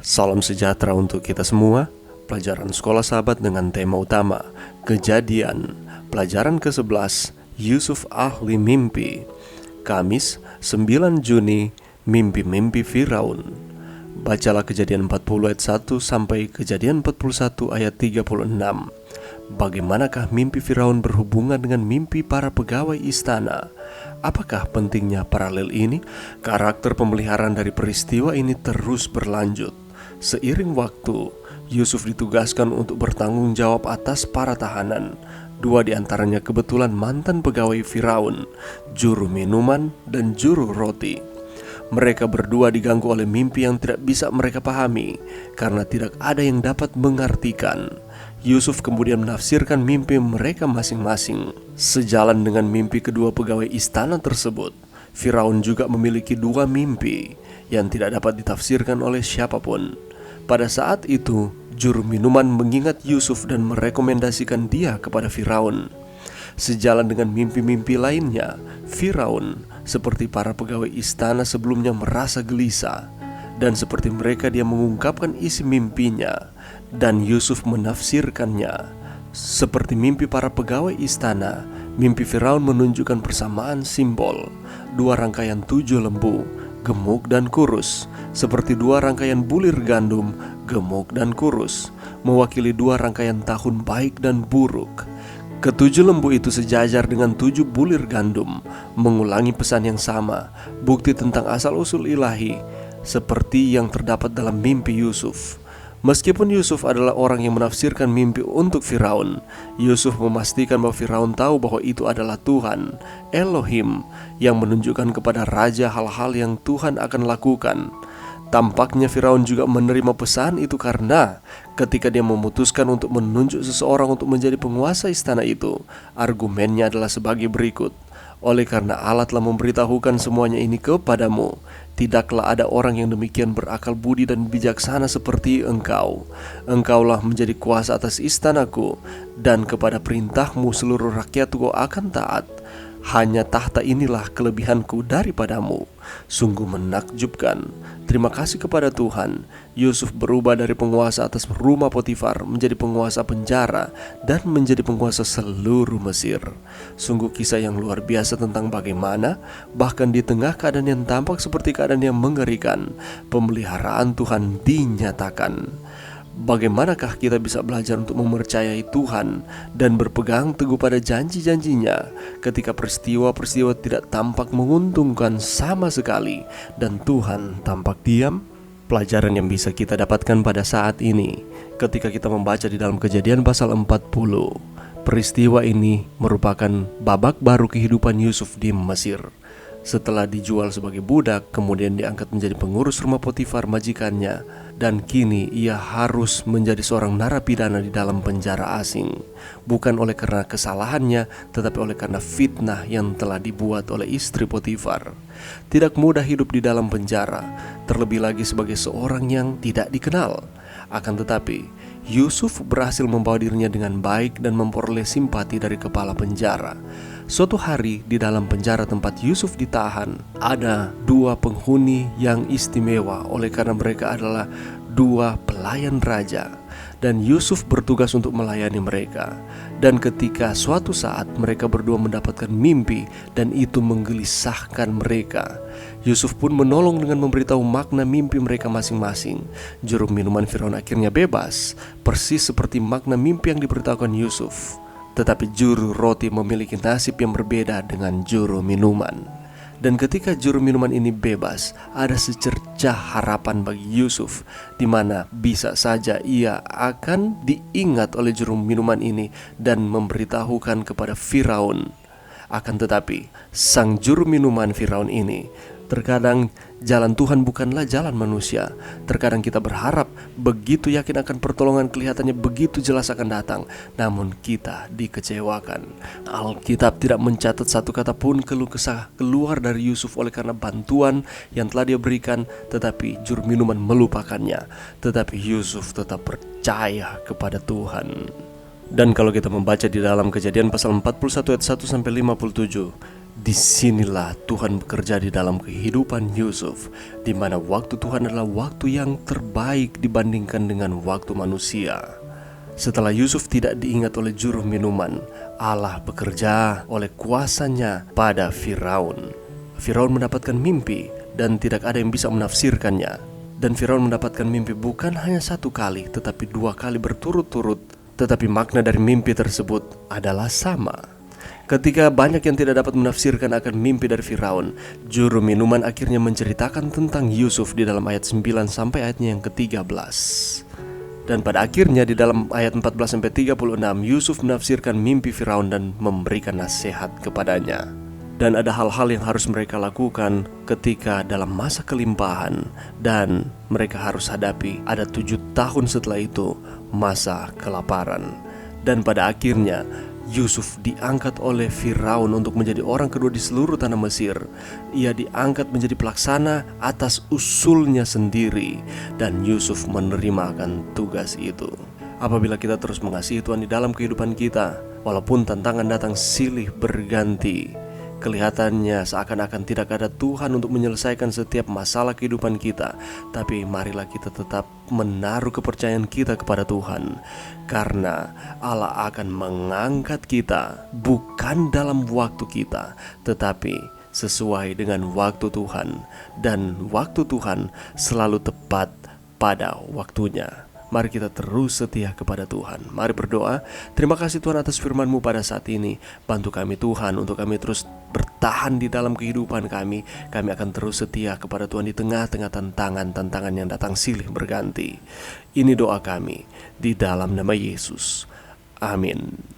Salam sejahtera untuk kita semua. Pelajaran Sekolah Sahabat dengan tema utama Kejadian. Pelajaran ke-11, Yusuf Ahli Mimpi. Kamis 9 Juni, Mimpi-mimpi Firaun. Bacalah Kejadian 40 ayat 1 sampai Kejadian 41 ayat 36. Bagaimanakah mimpi Firaun berhubungan dengan mimpi para pegawai istana? Apakah pentingnya paralel ini? Karakter pemeliharaan dari peristiwa ini terus berlanjut. Seiring waktu, Yusuf ditugaskan untuk bertanggung jawab atas para tahanan. Dua di antaranya kebetulan mantan pegawai Firaun, juru minuman dan juru roti. Mereka berdua diganggu oleh mimpi yang tidak bisa mereka pahami karena tidak ada yang dapat mengartikan. Yusuf kemudian menafsirkan mimpi mereka masing-masing. Sejalan dengan mimpi kedua pegawai istana tersebut, Firaun juga memiliki dua mimpi yang tidak dapat ditafsirkan oleh siapapun. Pada saat itu, juru minuman mengingat Yusuf dan merekomendasikan dia kepada Firaun. Sejalan dengan mimpi-mimpi lainnya, Firaun, seperti para pegawai istana sebelumnya, merasa gelisah. Dan seperti mereka, dia mengungkapkan isi mimpinya, dan Yusuf menafsirkannya. Seperti mimpi para pegawai istana, mimpi Firaun menunjukkan persamaan simbol. Dua rangkaian 7 lembu, gemuk dan kurus, seperti dua rangkaian bulir gandum, gemuk dan kurus, mewakili dua rangkaian tahun baik dan buruk. Ketujuh lembu itu sejajar dengan 7 bulir gandum, mengulangi pesan yang sama, bukti tentang asal-usul ilahi, seperti yang terdapat dalam mimpi Yusuf. Meskipun Yusuf adalah orang yang menafsirkan mimpi untuk Firaun, Yusuf memastikan bahwa Firaun tahu bahwa itu adalah Tuhan, Elohim, yang menunjukkan kepada raja hal-hal yang Tuhan akan lakukan. Tampaknya Firaun juga menerima pesan itu karena ketika dia memutuskan untuk menunjuk seseorang untuk menjadi penguasa istana itu, argumennya adalah sebagai berikut. Oleh karena Allah telah memberitahukan semuanya ini kepadamu, tidaklah ada orang yang demikian berakal budi dan bijaksana seperti engkau. Engkaulah menjadi kuasa atas istanaku, dan kepada perintahmu seluruh rakyatku akan taat. Hanya tahta inilah kelebihanku daripadamu. Sungguh menakjubkan. Terima kasih kepada Tuhan, Yusuf berubah dari penguasa atas rumah Potifar menjadi penguasa penjara dan menjadi penguasa seluruh Mesir. Sungguh kisah yang luar biasa tentang bagaimana bahkan di tengah keadaan yang tampak seperti keadaan yang mengerikan, pemeliharaan Tuhan dinyatakan. Bagaimanakah kita bisa belajar untuk mempercayai Tuhan dan berpegang teguh pada janji-janjinya ketika peristiwa-peristiwa tidak tampak menguntungkan sama sekali dan Tuhan tampak diam? Pelajaran yang bisa kita dapatkan pada saat ini ketika kita membaca di dalam Kejadian pasal 40. Peristiwa ini merupakan babak baru kehidupan Yusuf di Mesir. Setelah dijual sebagai budak, kemudian diangkat menjadi pengurus rumah Potifar majikannya, dan kini ia harus menjadi seorang narapidana di dalam penjara asing. Bukan oleh karena kesalahannya, tetapi oleh karena fitnah yang telah dibuat oleh istri Potifar. Tidak mudah hidup di dalam penjara, terlebih lagi sebagai seorang yang tidak dikenal. Akan tetapi, Yusuf berhasil membawa dirinya dengan baik dan memperoleh simpati dari kepala penjara. Suatu hari di dalam penjara tempat Yusuf ditahan, ada dua penghuni yang istimewa oleh karena mereka adalah dua pelayan raja. Dan Yusuf bertugas untuk melayani mereka. Dan ketika suatu saat mereka berdua mendapatkan mimpi dan itu menggelisahkan mereka, Yusuf pun menolong dengan memberitahu makna mimpi mereka masing-masing. Juru minuman Firaun akhirnya bebas, persis seperti makna mimpi yang diberitahukan Yusuf. Tetapi juru roti memiliki nasib yang berbeda dengan juru minuman. Dan ketika juru minuman ini bebas, ada secercah harapan bagi Yusuf, di mana bisa saja ia akan diingat oleh juru minuman ini dan memberitahukan kepada Firaun. Akan tetapi, sang juru minuman Firaun ini, terkadang jalan Tuhan bukanlah jalan manusia. Terkadang kita berharap begitu yakin akan pertolongan, kelihatannya begitu jelas akan datang, namun kita dikecewakan. Alkitab tidak mencatat satu kata pun keluh kesah keluar dari Yusuf oleh karena bantuan yang telah dia berikan, tetapi juru minuman melupakannya. Tetapi Yusuf tetap percaya kepada Tuhan. Dan kalau kita membaca di dalam Kejadian pasal 41 ayat 1 sampai 57, Disinilah Tuhan bekerja di dalam kehidupan Yusuf, di mana waktu Tuhan adalah waktu yang terbaik dibandingkan dengan waktu manusia. Setelah Yusuf tidak diingat oleh juru minuman, Allah bekerja oleh kuasanya pada Firaun. Firaun mendapatkan mimpi dan tidak ada yang bisa menafsirkannya. Dan Firaun mendapatkan mimpi bukan hanya satu kali, tetapi 2 kali berturut-turut. Tetapi makna dari mimpi tersebut adalah sama. Ketika banyak yang tidak dapat menafsirkan akan mimpi dari Firaun, juru minuman akhirnya menceritakan tentang Yusuf di dalam ayat 9 sampai ayatnya yang ke-13. Dan pada akhirnya di dalam ayat 14 sampai 36, Yusuf menafsirkan mimpi Firaun dan memberikan nasihat kepadanya. Dan ada hal-hal yang harus mereka lakukan ketika dalam masa kelimpahan, dan mereka harus hadapi ada 7 tahun setelah itu masa kelaparan. Dan pada akhirnya Yusuf diangkat oleh Firaun untuk menjadi orang kedua di seluruh tanah Mesir. Ia diangkat menjadi pelaksana atas usulnya sendiri, dan Yusuf menerima akan tugas itu. Apabila kita terus mengasihi Tuhan di dalam kehidupan kita, walaupun tantangan datang silih berganti, kelihatannya seakan-akan tidak ada Tuhan untuk menyelesaikan setiap masalah kehidupan kita, tapi marilah kita tetap menaruh kepercayaan kita kepada Tuhan, karena Allah akan mengangkat kita bukan dalam waktu kita, tetapi sesuai dengan waktu Tuhan. Dan waktu Tuhan selalu tepat pada waktunya. Mari kita terus setia kepada Tuhan. Mari berdoa. Terima kasih Tuhan atas firman-Mu pada saat ini. Bantu kami Tuhan untuk kami terus bertahan di dalam kehidupan kami. Kami akan terus setia kepada Tuhan di tengah-tengah tantangan-tantangan yang datang silih berganti. Ini doa kami di dalam nama Yesus. Amin.